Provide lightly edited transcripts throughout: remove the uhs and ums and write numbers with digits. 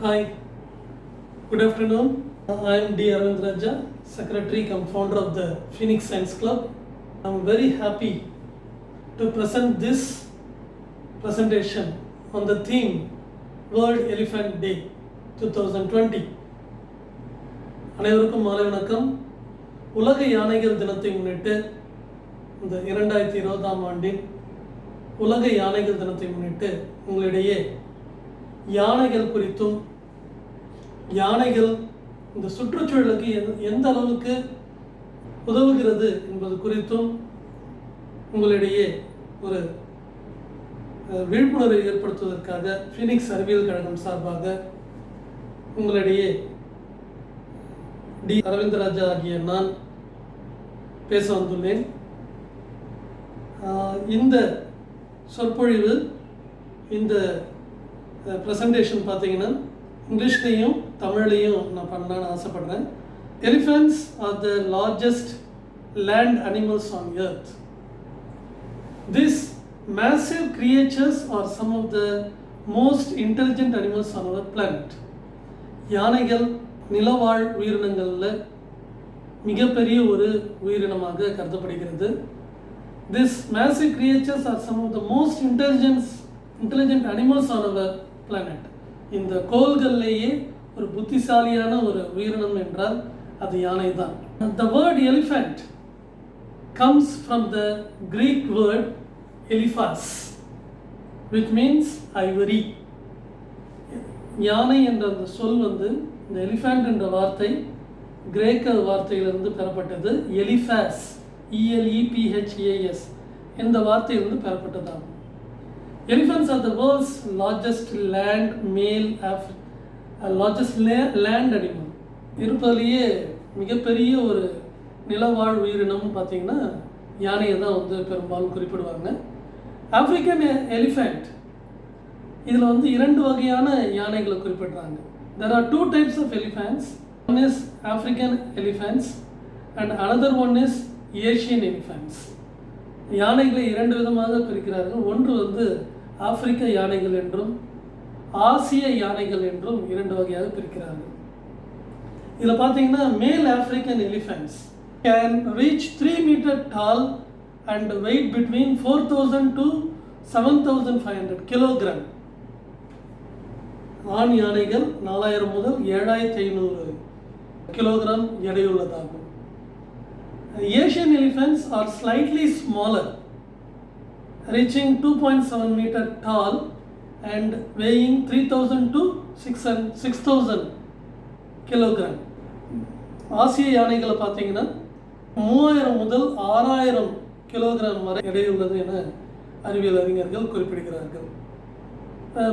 Hi, good afternoon. I am D. Arvind Raja, Secretary cum founder of the Phoenix Science Club. I am very happy to present this presentation on the theme World Elephant Day 2020. அனைவருக்கும் மாலை வணக்கம். உலக யானைகள் தினத்தை முன்னிட்டு இந்த 2020ஆம் ஆண்டின் உலக யானைகள் தினத்தை முன்னிட்டு உங்களிடையே யானைகள் குறித்தும் யானைகள் இந்த சுற்றுச்சூழலுக்கு எந்த அளவுக்கு உதவுகிறது என்பது குறித்தும் உங்களிடையே ஒரு விழிப்புணர்வை ஏற்படுத்துவதற்காக ஃபீனிக்ஸ் அறிவியல் கழகம் சார்பாக உங்களிடையே டி அரவிந்தராஜா ஆகிய நான் பேச வந்துள்ளேன். இந்த சொற்பொழிவு இந்த ப்ரெசன்டேஷன் பார்த்தீங்கன்னா இங்கிலீஷ்லேயும் தமிழ்லேயும் நான் பண்ணலான்னு ஆசைப்படுறேன். Elephants R the largest land animals on earth. This massive creatures are some of the most intelligent animals on our planet. யானைகள் நிலவாழ் உயிரினங்களில் மிகப்பெரிய ஒரு உயிரினமாக கருதப்படுகிறது. These massive creatures are some of the most intelligent animals on our planet. இந்த கோள்களிலேயே ஒரு புத்திசாலியான ஒரு உயிரினம் என்றால் அது யானை தான். The word elephant comes from the Greek word elephas, which means ivory. யானை என்ற அந்த சொல் இந்த எலிஃபண்ட் என்ற வார்த்தை கிரேக்க வார்த்தையிலிருந்து பெறப்பட்டது. எலிஃபாஸ், ELEPHAS இந்த வார்த்தையிலிருந்து பெறப்பட்டதாகும். Elephants are the world's largest land animal. இருப்பதிலேயே மிகப்பெரிய ஒரு நிலவாழ் உயிரினம் பார்த்தீங்கன்னா யானையை தான் பெரும்பாலும் குறிப்பிடுவாங்க. ஆப்பிரிக்கன் எலிஃபண்ட் இதில் இரண்டு வகையான யானைகளை குறிப்பிடுறாங்க. There are two types of elephants. One is African elephants and another one is Asian elephants. யானைகளை இரண்டு விதமாக பிரிக்கிறார்கள். ஒன்று ஆப்பிரிக்க யானைகள் என்றும் ஆசிய யானைகள் என்றும் இரண்டு வகையாக பிரிக்கிறார்கள். இதில் பார்த்தீங்கன்னா மேல் African elephants can reach 3 meter tall and weight between 4,000 to 7,500 kilogram. ஆண் யானைகள் 4000 முதல் 7500 kilogram எடையுள்ளதாகும். Asian elephants are slightly smaller, reaching 2.7 meter tall and weighing 3,000 to 6,000 kilogram. ஆசிய யானைகளை பார்த்தீங்கன்னா 3000 முதல் 6000 கிலோகிராம் வரை எடையுள்ளது என அறிவியல் அறிஞர்கள் குறிப்பிடுகிறார்கள்.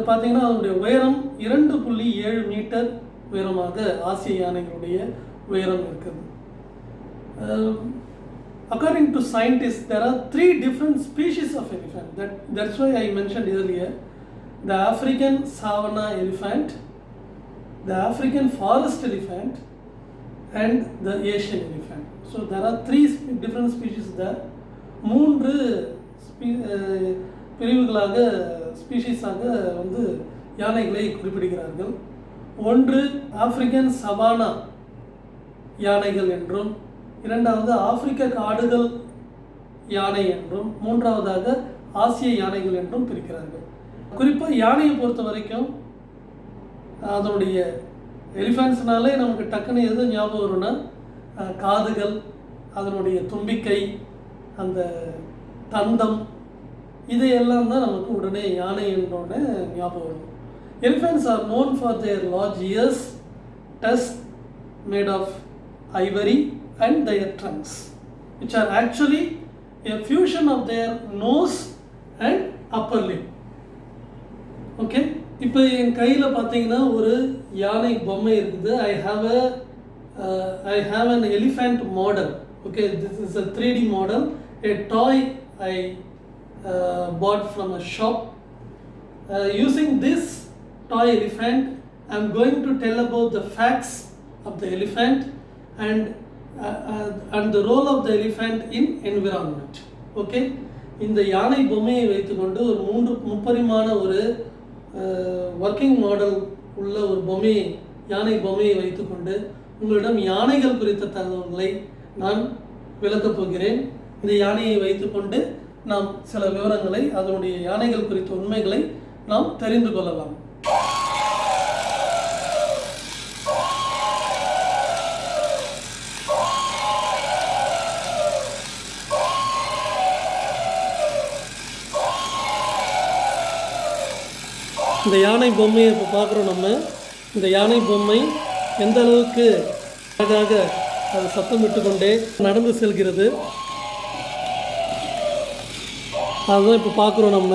பார்த்தீங்கன்னா அதனுடைய உயரம் 2.7 மீட்டர் உயரமாக ஆசிய யானைகளுடைய உயரம் இருக்குது. According to scientists, there are 3 different species of elephant. That's why I mentioned earlier the African savanna elephant, the African forest elephant, and the Asian elephant. So there are 3 different species there. 3 பிரிவுகளாக ஸ்பீஷீஸாக யானைகளை குறிப்பிடுகிறார்கள். ஒன்று African savannah யானைகள் என்றும், இரண்டாவது ஆப்பிரிக்க காடுகள் யானை என்றும், மூன்றாவதாக ஆசிய யானைகள் என்றும் பிரிக்கிறார்கள். குறிப்பாக யானையை பொறுத்த வரைக்கும் அதனுடைய எலிஃபென்ட்ஸ்னாலே நமக்கு டக்குன்னு எது ஞாபகம் வரும்னா காதுகள், அதனுடைய தும்பிக்கை, அந்த தந்தம், இதையெல்லாம் தான் நமக்கு உடனே யானை என்றோடனே ஞாபகம் வரும். Elephants are known for their large ears, tusk made of ivory and their trunks, which are actually a fusion of their nose and upper lip. Okay, இப்போ என் கையில் பார்த்தீங்கன்னா ஒரு யானை பொம்மை இருக்குது. I have an elephant model. Okay, this is a 3D model, a toy I bought from a shop. Using this toy elephant, I am going to tell about the facts of the elephant and the role of the elephant in environment. Okay, இந்த யானை பொம்மையை வைத்துக்கொண்டு ஒரு 3 முப்பரிமாண ஒரு working model உள்ள ஒரு பொம்மையை, யானை பொம்மையை வைத்துக்கொண்டு உங்களிடம் யானைகள் குறித்த தகவல்களை நான் விளக்கப் போகிறேன். இந்த யானையை வைத்துக்கொண்டு நாம் சில விவரங்களை, அதனுடைய யானைகள் குறித்த உண்மைகளை நாம் தெரிந்து கொள்ளலாம். இந்த யானை பொம்மையை இப்போ பார்க்குறோம். நம்ம இந்த யானை பொம்மை எந்த அளவுக்கு அழகாக அது சத்தமிட்டு கொண்டே நடந்து செல்கிறது, அதுதான் இப்போ பார்க்குறோம் நம்ம.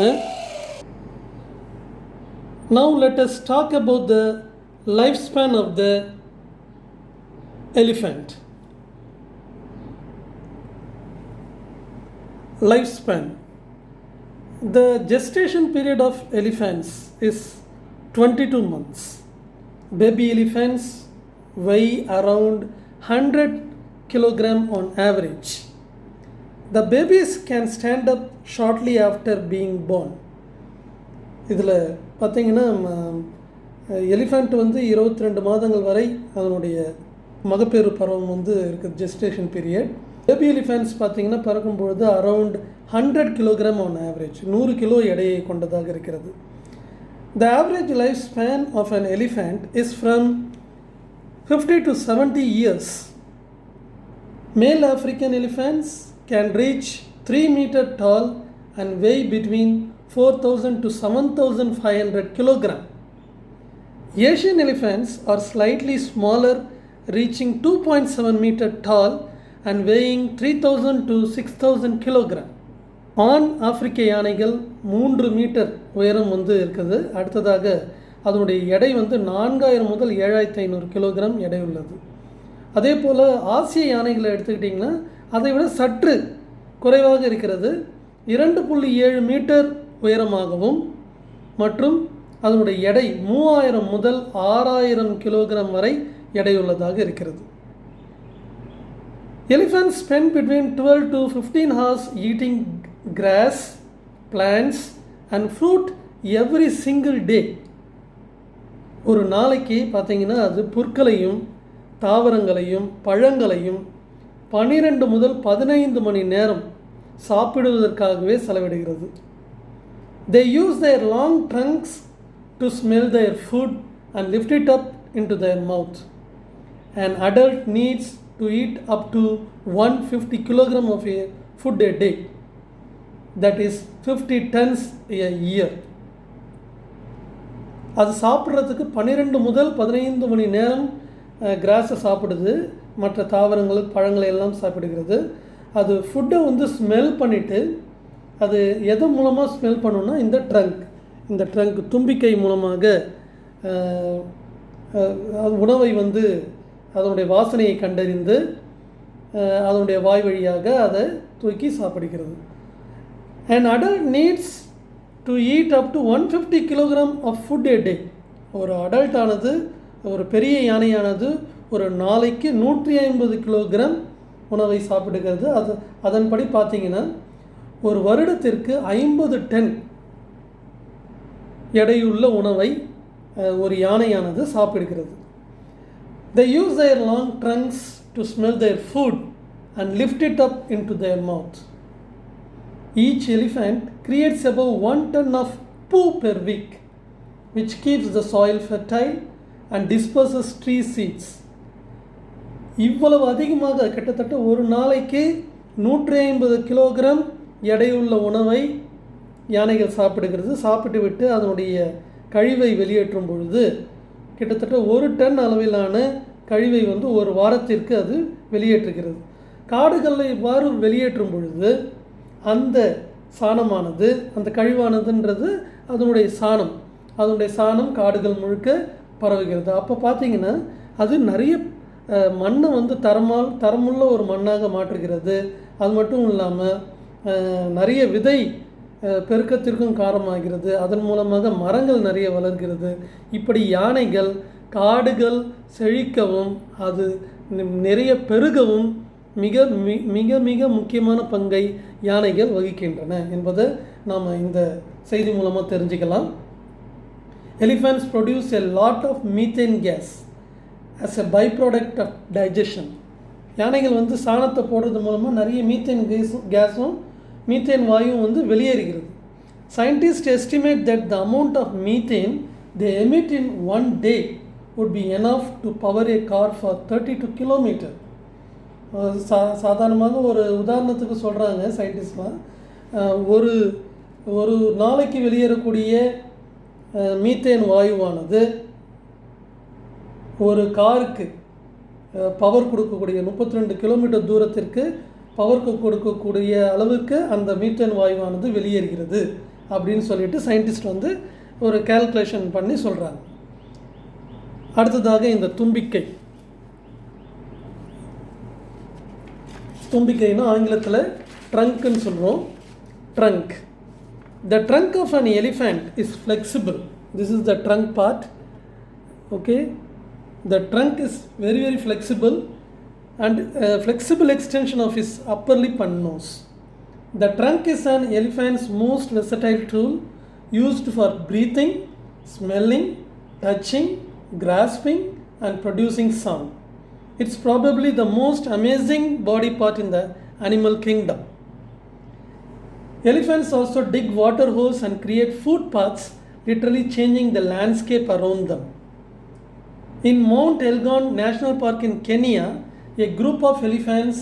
Now let us talk about the lifespan of the elephant. Lifespan. The gestation period of elephants is 22 months. Baby elephants weigh around 100 kg on average. The babies can stand up shortly after being born. இதில் பார்த்திங்கன்னா elephant வந்து 22 மாதங்கள் வரை அதனுடைய மகப்பேறு பருவம் வந்து இருக்குது, ஜெஸ்டேஷன் பீரியட். பேபி எலிஃபண்ட்ஸ் பார்த்திங்கன்னா பறக்கும்பொழுது around 100 kg on average, 100 kilo எடையை கொண்டதாக இருக்கிறது. The average lifespan of an elephant is from 50 to 70 years. Male African elephants can reach 3 meter tall and weigh between 4,000 to 7,500 kg. Asian elephants are slightly smaller, reaching 2.7 meter tall and weighing 3,000 to 6,000 kg. ஆண் ஆப்பிரிக்க யானைகள் 3 metre உயரம் வந்து இருக்குது. அடுத்ததாக அதனுடைய எடை வந்து 4000 முதல் 7500 கிலோகிராம் எடை உள்ளது. அதே போல் ஆசிய யானைகளை எடுத்துக்கிட்டிங்கன்னா அதை விட சற்று குறைவாக இருக்கிறது. 2.7 மீட்டர் உயரமாகவும் மற்றும் அதனுடைய எடை 3000 முதல் 6000 கிலோகிராம் வரை எடையுள்ளதாக இருக்கிறது. Elephants spend between 12 to 15 hours eating grass, plants and fruit every single day. ஒரு நாளைக்கு பார்த்தீங்கன்னா அது புற்களையும் தாவரங்களையும் பழங்களையும் 12 முதல் 15 மணி நேரம் சாப்பிடுவதற்காகவே செலவிடுகிறது. They use their long trunks to smell their food and lift it up into their mouth. An adult needs to eat up to 150 kg of a food a day. That is 50 tons a year. அது சாப்பிட்றதுக்கு 12 முதல் 15 மணி நேரம் கிராஸை சாப்பிடுது, மற்ற தாவரங்கள் பழங்களை எல்லாம் சாப்பிடுகிறது. அது ஃபுட்டை வந்து ஸ்மெல் பண்ணிவிட்டு, அது எது மூலமாக ஸ்மெல் பண்ணுன்னா இந்த ட்ரங்க் தும்பிக்கை மூலமாக உணவை வந்து அதனுடைய வாசனையை கண்டறிந்து அதனுடைய வாய் வழியாக அதை தூக்கி சாப்பிடுகிறது. An adult needs to eat up to 150 kg of food a day. ஒரு அடல்ட்டானது, ஒரு பெரிய யானையானது ஒரு நாளைக்கு 150 கிலோகிராம் உணவை சாப்பிடுகிறது. அதன்படி பார்த்திங்கன்னா ஒரு வருடத்திற்கு 50 டன் எடையுள்ள உணவை ஒரு யானையானது சாப்பிடுகிறது. They use their long trunks to smell their food and lift it up into their mouth. Each elephant creates about 1 ton of poo per week, which keeps the soil fertile and disperses tree seeds. இவ்வளவு அதிகமாக கிட்டத்தட்ட ஒரு நாளைக்கு 150 kilogram எடையுள்ள உணவை யானைகள் சாப்பிடுகிறது. சாப்பிட்டு விட்டு அதனுடைய கழிவை வெளியேற்றும் பொழுது கிட்டத்தட்ட 1 டன் அளவிலான கழிவை வந்து ஒரு வாரத்திற்கு அது வெளியேற்றுகிறது. காடுகளில் இவ்வாறு வெளியேற்றும் பொழுது அந்த சாணமானது, அந்த கழிவானதுன்றது அதனுடைய சாணம் காடுகள் முழுக்க பரவுகிறது. அப்போ பார்த்திங்கன்னா அது நிறைய மண்ணை வந்து தரமுள்ள ஒரு மண்ணாக மாற்றுகிறது. அது மட்டும் இல்லாமல் நிறைய விதை பெருக்கத்திற்கும் காரணமாகிறது. அதன் மூலமாக மரங்கள் நிறைய வளர்கிறது. இப்படி யானைகள் காடுகள் செழிக்கவும் அது நிறைய பெருகவும் மிக மிக மிக முக்கியமான பங்கை யானைகள் வகிக்கின்றன என்பதை நாம் இந்த செய்தி மூலமாக தெரிஞ்சுக்கலாம். Elephants produce a lot of methane gas as a byproduct of digestion. யானைகள் வந்து சாணத்தை போடுறது மூலமாக நிறைய கேஸும் மீத்தேன் வாயும் வந்து வெளியேறுகிறது. Scientists estimate that the amount of methane they emit in one day would be enough to power a car for 32 kilometers. சாதாரணமாக ஒரு உதாரணத்துக்கு சொல்கிறாங்க சயின்டிஸ்ட்லாம், ஒரு நாளைக்கு வெளியேறக்கூடிய மீத்தேன் வாயுவானது ஒரு காருக்கு பவர் கொடுக்கக்கூடிய 32 கிலோமீட்டர் தூரத்திற்கு பவர் கொடுக்கக்கூடிய அளவுக்கு அந்த மீத்தேன் வாயுவானது வெளியேறுகிறது அப்படின்னு சொல்லிட்டு சயின்டிஸ்ட் வந்து ஒரு கால்குலேஷன் பண்ணி சொல்கிறாங்க. அடுத்ததாக இந்த தும்பிக்கைன்னா ஆங்கிலத்தில் ட்ரங்க்னு சொல்கிறோம். Trunk. The trunk of an elephant is flexible. This is the trunk part. Okay. The trunk is very, very flexible and flexible extension of his upper lip and nose. The trunk is an elephant's most versatile tool used for breathing, smelling, touching, grasping and producing sound. It's probably the most amazing body part in the animal kingdom. Elephants also dig water holes and create footpaths, literally changing the landscape around them. In Mount Elgon National Park in Kenya, a group of elephants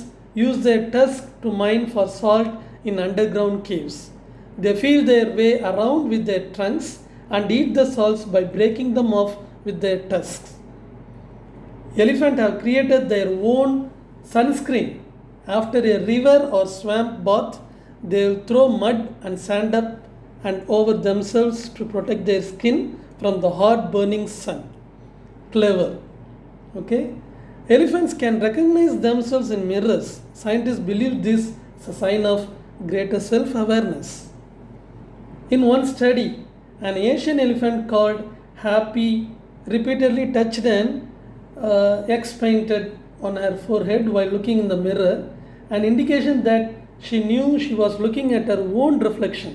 use their tusks to mine for salt in underground caves. They feel their way around with their trunks and eat the salts by breaking them off with their tusks. Elephants have created their own sunscreen. After a river or swamp bath, they will throw mud and sand up and over themselves to protect their skin from the hot burning sun. Clever. Okay. Elephants can recognize themselves in mirrors. Scientists believe this is a sign of greater self-awareness. In one study, an Asian elephant called Happy repeatedly touched an X painted on her forehead while looking in the mirror, an indication that she knew she was looking at her own reflection.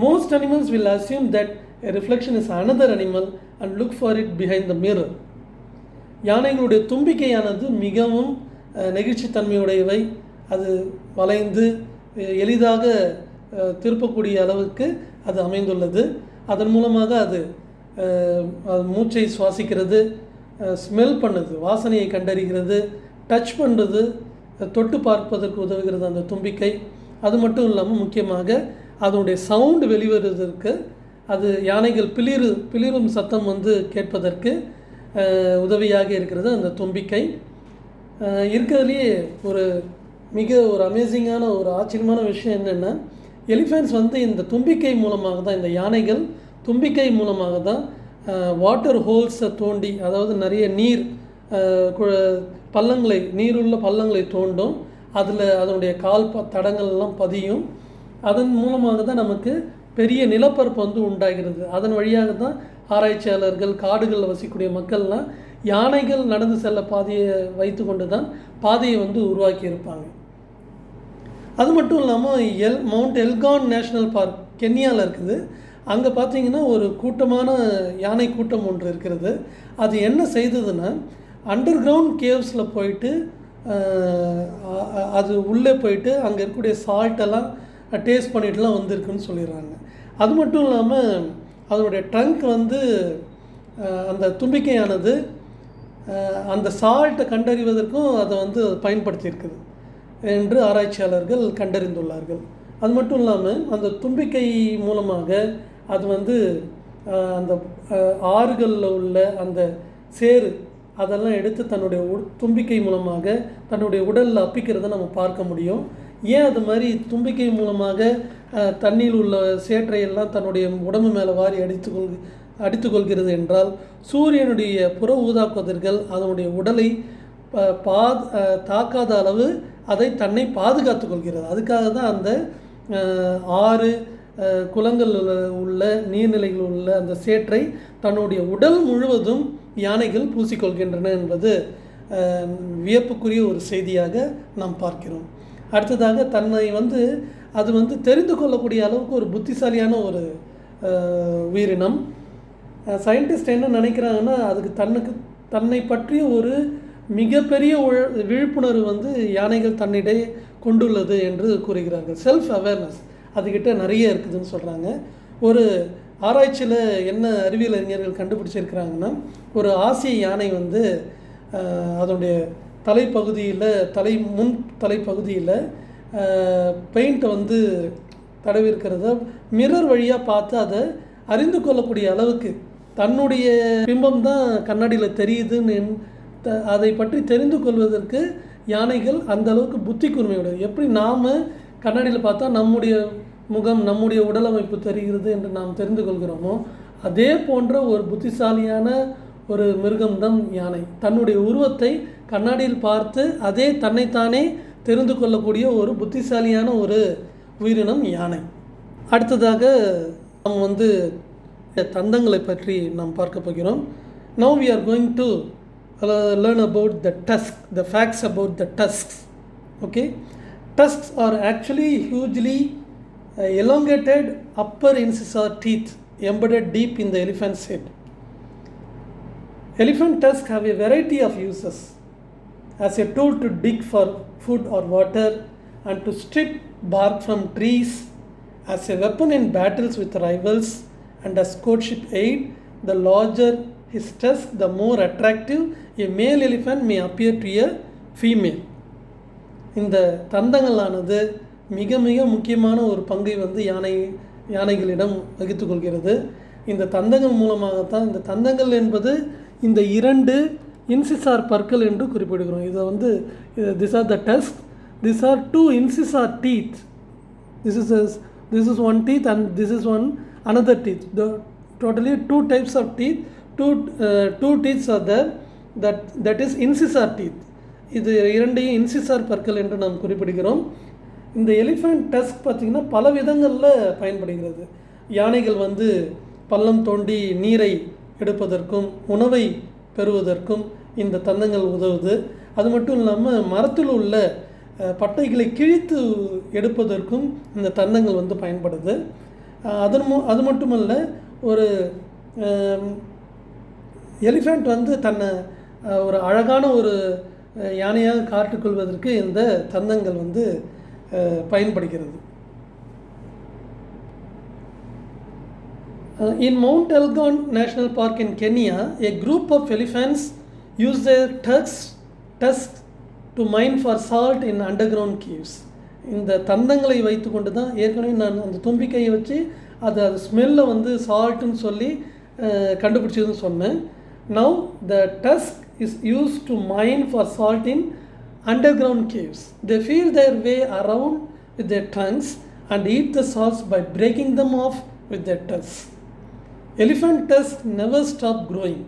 Most animals will assume that a reflection is another animal and look for it behind the mirror. யானைகளுடைய தும்பிக்கையானது மிகவும் நெகிழ்ச்சித்தன்மையுடையவை. அது வளைந்து எளிதாக திருப்பக்கூடிய அளவுக்கு அது அமைந்துள்ளது. அதன் மூலமாக அது மூச்சை சுவாசிக்கிறது, ஸ்மெல் பண்ணுது, வாசனையை கண்டறிகிறது, டச் பண்ணுறது, தொட்டு பார்ப்பதற்கு உதவுகிறது அந்த தும்பிக்கை. அது மட்டும் இல்லாமல் முக்கியமாக அதனுடைய சவுண்டு வெளிவருவதற்கு, அது யானைகள் பிளிரும் சத்தம் வந்து கேட்பதற்கு உதவியாக இருக்கிறது அந்த தும்பிக்கை. இருக்கிறதுலேயே ஒரு அமேசிங்கான ஒரு ஆச்சரியமான விஷயம் என்னென்னா, எலிஃபென்ட்ஸ் வந்து இந்த தும்பிக்கை மூலமாக தான், இந்த யானைகள் தும்பிக்கை மூலமாக தான் வாட்டர் ஹோல்ஸை தோண்டி, அதாவது நிறைய நீருள்ள பள்ளங்களை தோண்டும். அதில் அதனுடைய தடங்கள்லாம் பதியும். அதன் மூலமாக தான் நமக்கு பெரிய நிலப்பரப்பு வந்து உண்டாகிறது. அதன் வழியாக தான் ஆராய்ச்சியாளர்கள், காடுகளில் வசிக்கக்கூடிய மக்கள்லாம் யானைகள் நடந்து செல்ல பாதையை வைத்து கொண்டு தான் பாதையை வந்து உருவாக்கியிருப்பாங்க. அது மட்டும் இல்லாமல் மவுண்ட் எல்கான் நேஷ்னல் பார்க் கென்யாவில் இருக்குது. அங்கே பார்த்திங்கன்னா ஒரு கூட்டமான யானை கூட்டம் ஒன்று இருக்கிறது. அது என்ன செய்ததுன்னா, அண்டர் கிரவுண்ட் கேவ்ஸில் போயிட்டு அது உள்ளே போயிட்டு அங்கே இருக்கக்கூடிய சால்ட்டெல்லாம் டேஸ்ட் பண்ணிட்டுலாம் வந்திருக்குன்னு சொல்லிடுறாங்க. அது மட்டும் இல்லாமல் அதனுடைய ட்ரங்க் வந்து அந்த தும்பிக்கையானது அந்த சால்ட்டை கண்டறிவதற்கும் அதை வந்து பயன்படுத்தியிருக்குது என்று ஆராய்ச்சியாளர்கள் கண்டறிந்துள்ளார்கள். அது மட்டும் இல்லாமல் அந்த தும்பிக்கை மூலமாக அது வந்து அந்த ஆறுகளில் உள்ள அந்த சேறு அதெல்லாம் எடுத்து தன்னுடைய தும்பிக்கை மூலமாக தன்னுடைய உடலில் அப்பிக்கிறத நம்ம பார்க்க முடியும். ஏன் அது மாதிரி தும்பிக்கை மூலமாக தண்ணியில் உள்ள சேற்றையெல்லாம் தன்னுடைய உடம்பு மேலே வாரி அடித்துக்கொள்கிறது என்றால், சூரியனுடைய புற ஊதா கதிர்கள் அதனுடைய உடலை தாக்காத அளவு அதை தன்னை பாதுகாத்து கொள்கிறது. அதுக்காக தான் அந்த ஆறு குளங்களில் உள்ள நீர்நிலைகளில் உள்ள அந்த சேற்றை தன்னுடைய உடல் முழுவதும் யானைகள் பூசிக்கொள்கின்றன என்பது வியப்புக்குரிய ஒரு செய்தியாக நாம் பார்க்கிறோம். அடுத்ததாக தன்னை வந்து அது தெரிந்து கொள்ளக்கூடிய அளவுக்கு ஒரு புத்திசாலியான ஒரு உயிரினம். சயின்டிஸ்ட் என்ன நினைக்கிறாங்கன்னா அதுக்கு தன்னை பற்றிய ஒரு மிகப்பெரிய விழிப்புணர்வு வந்து யானைகள் தன்னிடையே கொண்டுள்ளது என்று கூறுகிறார்கள். செல்ஃப் அவேர்னஸ் அதுக்கிட்ட நிறைய இருக்குதுன்னு சொல்கிறாங்க. ஒரு ஆராய்ச்சியில் என்ன அறிவியல் அறிஞர்கள் கண்டுபிடிச்சிருக்கிறாங்கன்னா, ஒரு ஆசிய யானை வந்து அதனுடைய முன் தலைப்பகுதியில் பெயிண்ட்டை வந்து தடவி இருக்கிறத மிரர் வழியாக பார்த்து அதை அறிந்து கொள்ளக்கூடிய அளவுக்கு தன்னுடைய பிம்பம் தான் கண்ணாடியில் தெரியுதுன்னு அதை பற்றி தெரிந்து கொள்வதற்கு யானைகள் அந்த அளவுக்கு புத்தி கூர்மையுடையது. எப்படி நாம் கண்ணாடியில் பார்த்தா நம்முடைய முகம் நம்முடைய உடலமைப்பு தெரிகிறது என்று நாம் தெரிந்து கொள்கிறோமோ, அதே போன்ற ஒரு புத்திசாலியான ஒரு மிருகம்தான் யானை. தன்னுடைய உருவத்தை கண்ணாடியில் பார்த்து அதே தன்னைத்தானே தெரிந்து கொள்ளக்கூடிய ஒரு புத்திசாலியான ஒரு உயிரினம் யானை. அடுத்ததாக நாம் வந்து தந்தங்களை பற்றி நாம் பார்க்க போகிறோம். Now we are going to learn about the tusk, the facts about the tusks. Okay, tusks are actually hugely elongated upper incisor teeth embedded deep in the elephant's head. Elephant tusks have a variety of uses: as a tool to dig for food or water, and to strip bark from trees, as a weapon in battles with rivals, and as courtship aid. The larger his tusk, the more attractive a male elephant may appear to a female. இந்த தந்தங்களானது மிக மிக முக்கியமான ஒரு பங்கை வந்து யானைகளிடம் வகித்து கொள்கிறது. இந்த தந்தங்கள் மூலமாகத்தான், இந்த தந்தங்கள் என்பது இந்த 2 இன்சிசார் பற்கள் என்று குறிப்பிடுகிறோம். இதை வந்து this are the tusk, this are 2 incisor teeth. This is one teeth and this is one another teeth. Totally 2 types of teeth. Two teeth are there. That is incisor teeth. இது 2 incisor பற்கள் என்று நாம் குறிப்பிடுகிறோம். இந்த elephant Tusk பார்த்திங்கன்னா பல விதங்களில் பயன்படுகிறது. யானைகள் வந்து பள்ளம் தோண்டி நீரை எடுப்பதற்கும் உணவை பெறுவதற்கும் இந்த தந்தங்கள் உதவுது. அது மட்டும் இல்லாமல் மரத்தில் உள்ள பட்டைகளை கிழித்து எடுப்பதற்கும் இந்த தந்தங்கள் வந்து பயன்படுது. அது மட்டுமல்ல, ஒரு எலிஃபண்ட் வந்து தன்னை ஒரு அழகான ஒரு யானையாக காட்டிக்கொள்வதற்கு இந்த தந்தங்கள் வந்து பயன்படுகிறது. In Mount Elgon National Park in Kenya, a group of elephants use their tusks to mine for salt in underground caves. இந்த தந்தங்களை வைத்து கொண்டு தான் ஏற்கனவே நான் அந்த தும்பிக்கையை வச்சு அது ஸ்மெல்லை வந்து சால்ட்டுன்னு சொல்லி கண்டுபிடிச்சதுன்னு சொன்னேன். Now the tusk is used to mine for salt in underground caves. They feel their way around with their tongues and eat the salts by breaking them off with their tusks. Elephant tusks never stop growing,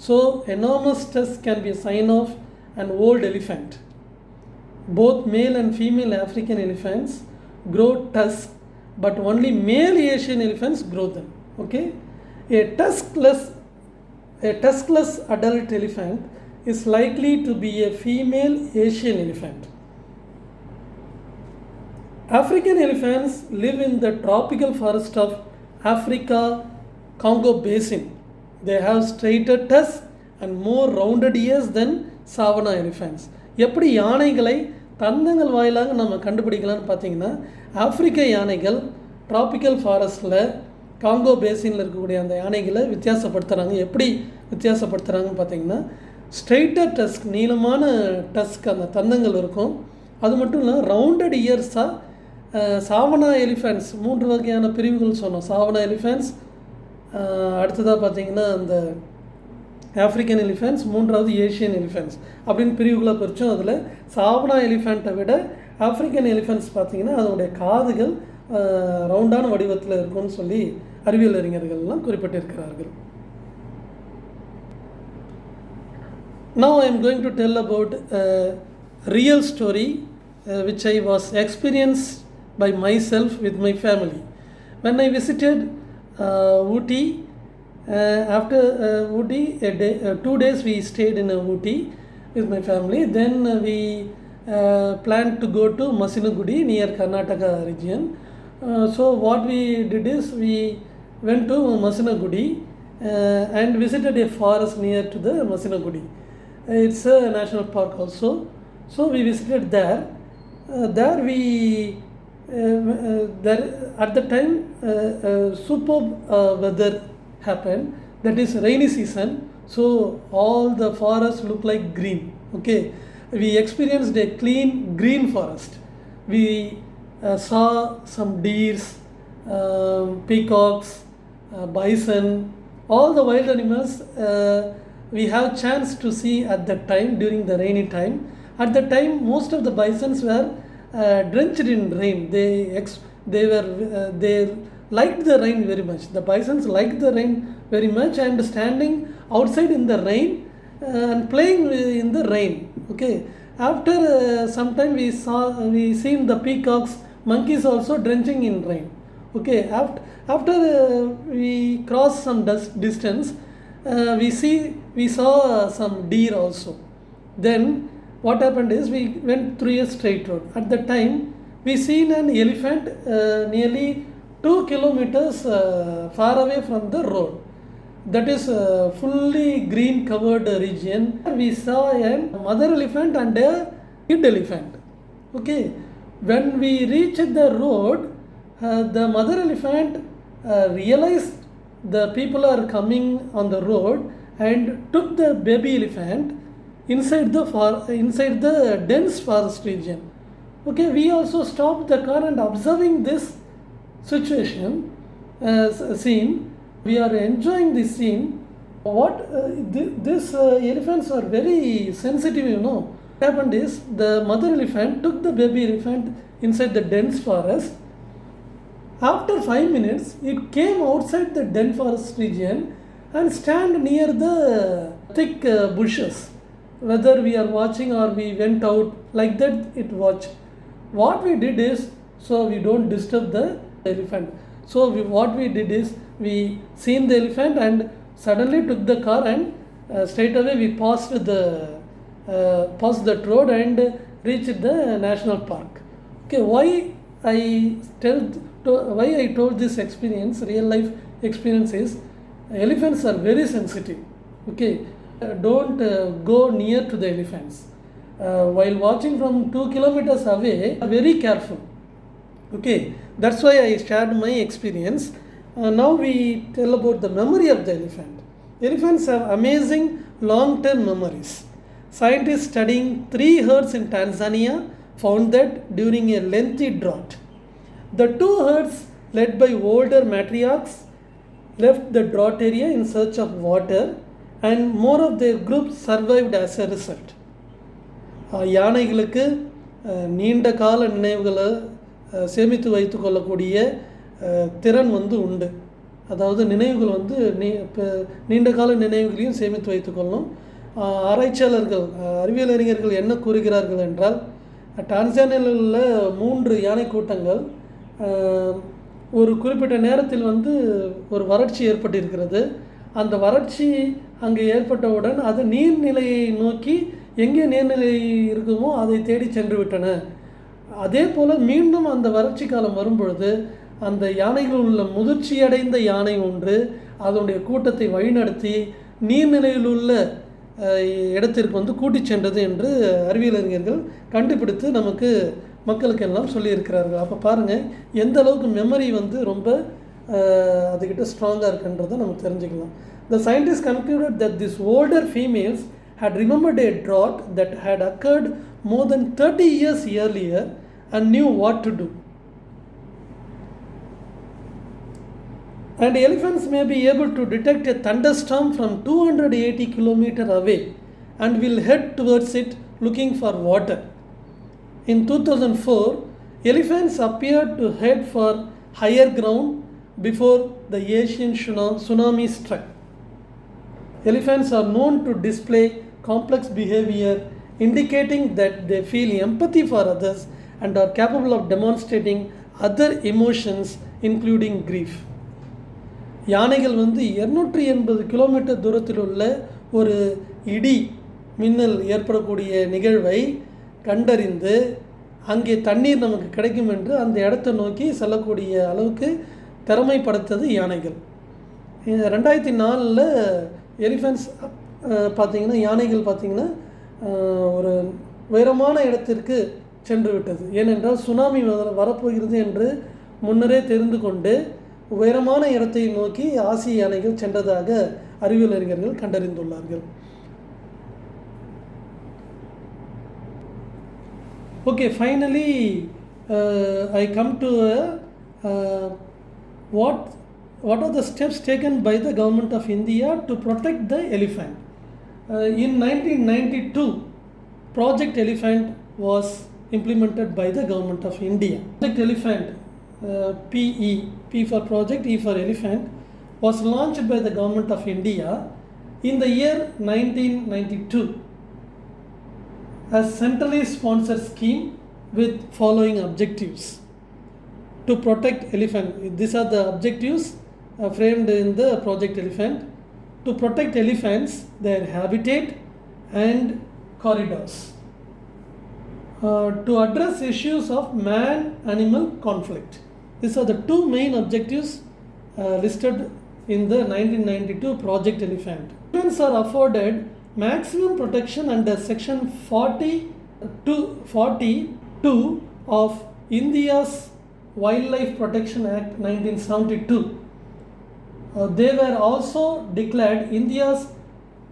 so enormous tusks can be a sign of an old elephant. Both male and female African elephants grow tusks, but only male Asian elephants grow them. Okay, a tuskless adult elephant is likely to be a female Asian elephant. African elephants live in the tropical forest of Africa, Congo basin. They have straighter tusks and more rounded ears than savanna elephants. எப்படி யானைகளை தந்தங்கள் வாயிலாக நம்ம கண்டுபிடிக்கலாம்னு பார்த்தீங்கன்னா, ஆப்பிரிக்க யானைகள் tropical ஃபாரஸ்ட்டில் Congo பேசினில் இருக்கக்கூடிய அந்த யானைகளை வித்தியாசப்படுத்துகிறாங்க. எப்படி வித்தியாசப்படுத்துகிறாங்கன்னு பார்த்தீங்கன்னா, ஸ்ட்ரெயிட்டர் டஸ்க், நீளமான டஸ்க் அந்த தந்தங்கள் இருக்கும். அது மட்டும் இல்லை, ரவுண்டட் இயர்ஸாக சாவனா எலிஃபென்ட்ஸ் 3 வகையான பிரிவுகள் சொன்னோம். சாவனா எலிஃபென்ட்ஸ், அடுத்ததாக பார்த்திங்கன்னா அந்த ஆஃப்ரிக்கன் எலிஃபென்ட்ஸ், 3வது ஏஷியன் எலிஃபென்ட்ஸ் அப்படின்னு பிரிவுகளாக பிரித்தோம். அதில் சாவனா எலிஃபெண்ட்டை விட ஆஃப்ரிக்கன் எலிஃபென்ட்ஸ் பார்த்திங்கன்னா அதனுடைய காதுகள் ரவுண்டான வடிவத்தில் இருக்கும்னு சொல்லி அறிவியல் அறிஞர்கள்லாம் குறிப்பிட்டிருக்கிறார்கள். Now I am going to tell about a real story which I was experienced by myself with my family. When I visited Ooty, after Ooty, 2 days we stayed in Ooty with my family. Then we planned to go to Masinagudi near Karnataka region. So what we did is we went to Masinagudi and visited a forest near to the Masinagudi. It's a national park also. So we visited there. There we there at the time superb weather happened. That is rainy season. So all the forests look like green. Okay, we experienced a clean green forest. We saw some deers, peacocks, bison, all the wild animals we have chance to see at that time during the rainy time. At that time, most of the bisons were drenched in rain. They liked the rain very much. The bisons liked the rain very much and standing outside in the rain and playing in the rain. Okay. After some time we seen the peacocks, monkeys also drenching in rain. Okay. After we crossed some distance, we saw some deer also. Then what happened is we went through a straight road. At the time we seen an elephant nearly 2 kilometers far away from the road. That is fully green covered region. We saw a mother elephant and a kid elephant. Okay, when we reached the road, the mother elephant realized the people are coming on the road and took the baby elephant inside the dense forest region. Okay, we also stopped the car and observing this situation scene. We are enjoying this scene. These elephants are very sensitive, you know. What happened is the mother elephant took the baby elephant inside the dense forest. After 5 minutes, it came outside the dense forest region and stand near the thick bushes. Whether we are watching or we went out like that, it watched. What we did is, so we don't disturb the elephant. So what we did is, we seen the elephant and suddenly took the car and straight away we passed that road and reached the national park. Okay, why I told this experience, real life experience is, elephants are very sensitive. Okay, don't go near to the elephants. While watching from 2 kilometers away, very careful. Okay, that's why I shared my experience. Now we tell about the memory of the elephant. Elephants have amazing long-term memories. Scientists studying 3 herds in Tanzania found that during a lengthy drought, the 2 herds led by older matriarchs left the drought area in search of water and more of their group survived as a result. யானைகளுக்கு நீண்ட கால நினைவுகளை சேமித்து வைத்து கொள்ளக்கூடிய திறன் உண்டு. அதாவது நினைவுகள் நீண்ட கால நினைவுகளையும் சேமித்து வைத்துக்கொள்ளணும். ஆராய்ச்சியாளர்கள் அறிவியல் அறிஞர்கள் என்ன கூறுகிறார்கள் என்றால், டான்சானியாவில் உள்ள 3 யானை கூட்டங்கள் ஒரு குறிப்பிட்ட நேரத்தில் ஒரு வறட்சி ஏற்பட்டிருக்கிறது. அந்த வறட்சி அங்கே ஏற்பட்டவுடன் அது நீர்நிலையை நோக்கி எங்கே நீர்நிலை இருக்குமோ அதை தேடி சென்று விட்டன. அதே போல் மீண்டும் அந்த வறட்சி காலம் வரும்பொழுது அந்த யானைகள் உள்ள முதிர்ச்சியடைந்த யானை ஒன்று அதனுடைய கூட்டத்தை வழிநடத்தி நீர்நிலையில் உள்ள இடத்திற்கு கூட்டி சென்றது என்று அறிவியல் அறிஞர்கள் கண்டுபிடித்து நமக்கு மக்களுக்கெல்லாம் சொல்லியிருக்கிறார்கள். அப்போ பாருங்கள் எந்த அளவுக்கு மெமரி ரொம்ப அதுக்கிட்ட ஸ்ட்ராங்காக இருக்குன்றதை நம்ம தெரிஞ்சுக்கலாம். The scientists concluded that these older females had remembered a drought that had occurred more than 30 years earlier and knew what to do. And elephants may be able to detect a thunderstorm from 280 kilometers away and will head towards it looking for water. In 2004, elephants appeared to head for higher ground before the Asian tsunami struck. Elephants are known to display complex behavior, indicating that they feel empathy for others and are capable of demonstrating other emotions including grief. யானைகள் 280 kilometre தூரத்தில் உள்ள ஒரு இடி மின்னல் ஏற்படக்கூடிய நிகழ்வை கண்டறிந்து அங்கே தண்ணீர் நமக்கு கிடைக்கும் என்று அந்த இடத்தை நோக்கி செல்லக்கூடிய அளவுக்கு திறமைப்படுத்தது யானைகள். 2004 எலிஃபென்ட்ஸ் பார்த்திங்கன்னா யானைகள் பார்த்திங்கன்னா ஒரு உயரமான இடத்திற்கு சென்று விட்டது. ஏனென்றால் சுனாமி வரப்போகிறது என்று முன்னரே தெரிந்து கொண்டு உயரமான இடத்தை நோக்கி ஆசிய யானைகள் சென்றதாக அறிவியல் அறிஞர்கள் கண்டறிந்துள்ளார்கள். Okay, finally I come to what are the steps taken by the government of India to protect the elephant. In 1992 Project Elephant was implemented by the government of India. Project Elephant, PE, P for project, E for elephant, was launched by the government of India in the year 1992 as centrally sponsored scheme with following objectives. To protect elephant, these are the objectives framed in the Project Elephant. To protect elephants, their habitat and corridors. To address issues of man-animal conflict. These are the two main objectives listed in the 1992 Project Elephant. Elephants are afforded maximum protection under Section 42 of India's Wildlife Protection Act 1972. They were also declared India's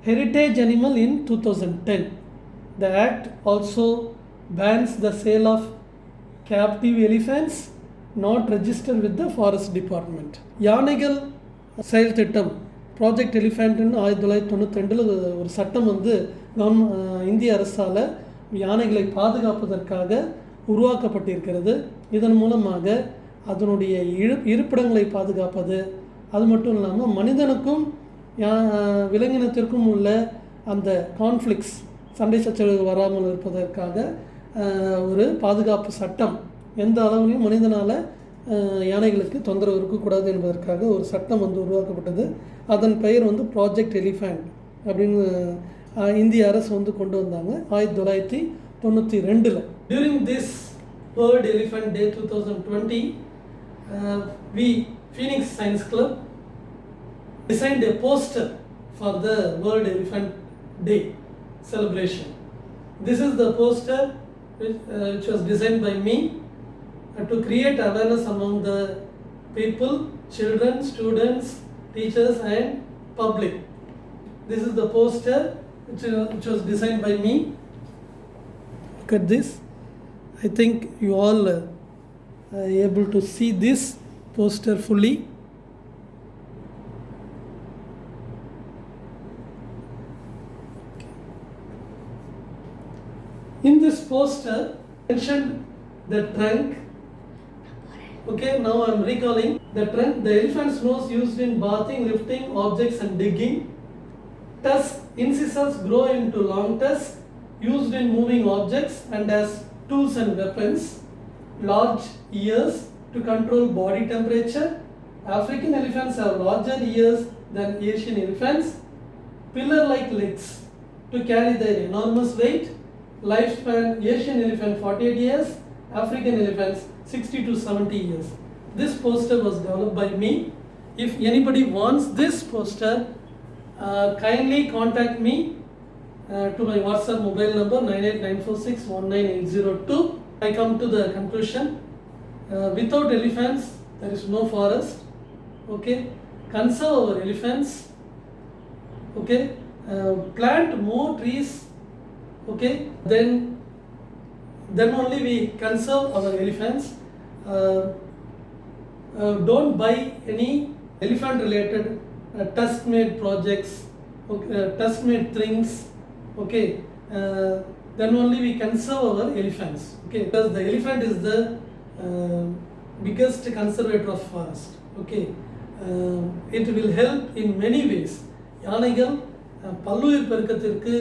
heritage animal in 2010. The act also bans the sale of captive elephants not registered with the Forest Department. யானைகள் செயல் திட்டம் project எலிஃபெண்ட்னு 1992 ஒரு சட்டம் இந்திய அரசால் யானைகளை பாதுகாப்பதற்காக உருவாக்கப்பட்டிருக்கிறது. இதன் மூலமாக அதனுடைய இருப்பிடங்களை பாதுகாப்பது, அது மட்டும் இல்லாமல் மனிதனுக்கும் விலங்கினத்திற்கும் உள்ள அந்த கான்ஃப்ளிக்ஸ் சண்டை சச்சரவு வராமல் இருப்பதற்காக ஒரு பாதுகாப்பு சட்டம், எந்த அளவுலையும் மனிதனால் யானைகளுக்கு தொந்தரவு இருக்கக்கூடாது என்பதற்காக ஒரு சட்டம் உருவாக்கப்பட்டது. அதன் பெயர் ப்ராஜெக்ட் எலிஃபெண்ட் அப்படின்னு இந்திய அரசு கொண்டு வந்தாங்க 1992. During this World Elephant Day 2020, we Phoenix Science Club designed a poster for the World Elephant Day celebration. This is the poster which was designed by me to create awareness among the people, children, students, teachers and public. This is the poster which was designed by me. Look at this. I think you all are able to see this poster fully. In this poster, mentioned the trunk. Okay, now I am recalling the trunk. The elephant's nose used in bathing, lifting objects and digging. Tusk, incisors grow into long tusks used in moving objects and as tools and weapons. Large ears to control body temperature. African elephants have larger ears than Asian elephants. Pillar-like legs to carry their enormous weight. Lifespan Asian elephant 48 years, African elephants 60 to 70 years. This poster was developed by me. If anybody wants this poster, kindly contact me to my WhatsApp mobile number 9894619802. I come to the conclusion. Without elephants, there is no forest. Okay, conserve our elephants. Okay, plant more trees. Okay, then only we conserve our elephants. Don't buy any elephant related tusk made projects, tusk made things. Okay, then only we conserve our elephants. Okay, because the elephant is the biggest conservator of forest. Okay, it will help in many ways. யானைகள் பல்லுயிர் பெருக்கத்திற்கு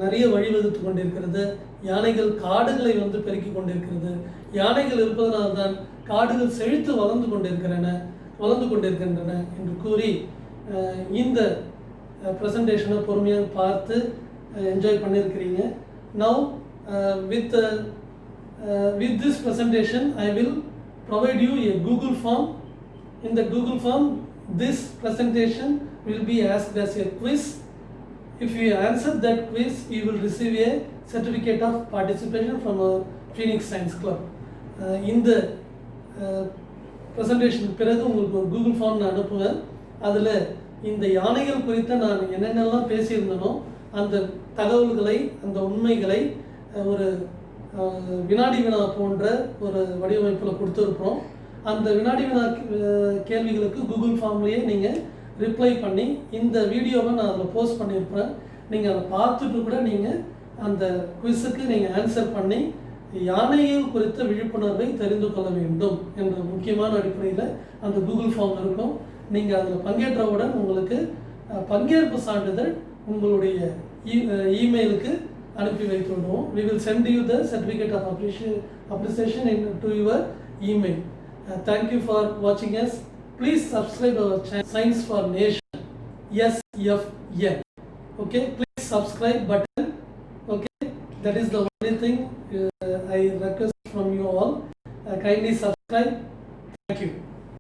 நிறைய வழிவகுத்து கொண்டிருக்கிறது. யானைகள் காடுகளை பெருக்கி கொண்டிருக்கிறது. யானைகள் இருப்பதனால்தான் காடுகள் செழித்து வளர்ந்து கொண்டிருக்கின்றன என்று கூறி இந்த ப்ரெசன்டேஷனை பொறுமையாக பார்த்து என்ஜாய் பண்ணியிருக்கிறீங்க. Now with this presentation I will provide you a Google form. In the Google form this presentation will be asked as a quiz. If you answer that quiz, you will receive a certificate of participation from a Phoenix Science Club. இந்த ப்ரெசன்டேஷனுக்கு பிறகு உங்களுக்கு ஒரு Google form நான் அனுப்புவேன். அதில் இந்த யானைகள் குறித்த நான் என்னென்னலாம் பேசியிருந்தனோ அந்த தகவல்களை, அந்த உண்மைகளை ஒரு வினாடி வினா போன்ற ஒரு வடிவமைப்பில் கொடுத்துருப்போம். அந்த வினாடி வினா கேள்விகளுக்கு கூகுள் ஃபார்ம்லேயே நீங்கள் ரிப்ளை பண்ணி இந்த வீடியோவை நான் அதில் போஸ்ட் பண்ணியிருப்பேன். நீங்கள் அதை பார்த்துட்டு கூட நீங்கள் அந்த குவிஸுக்கு நீங்கள் ஆன்சர் பண்ணி யானைகள் குறித்த விழிப்புணர்வை தெரிந்து கொள்ள வேண்டும் என்ற முக்கியமான அடிப்படையில் அந்த கூகுள் ஃபார்ம் இருக்கும். நீங்கள் அதில் பங்கேற்றவுடன் உங்களுக்கு பங்கேற்பு சான்றிதழ் உங்களுடைய இமெயிலுக்கு அனுப்பி வைத்து விடுவோம். We will send you the certificate of appreciation to your email. Thank you for watching us. Please subscribe our channel Science for Nation, SFN. Okay, please subscribe button. Okay, that is the only thing I request from you all. Kindly subscribe. Thank you.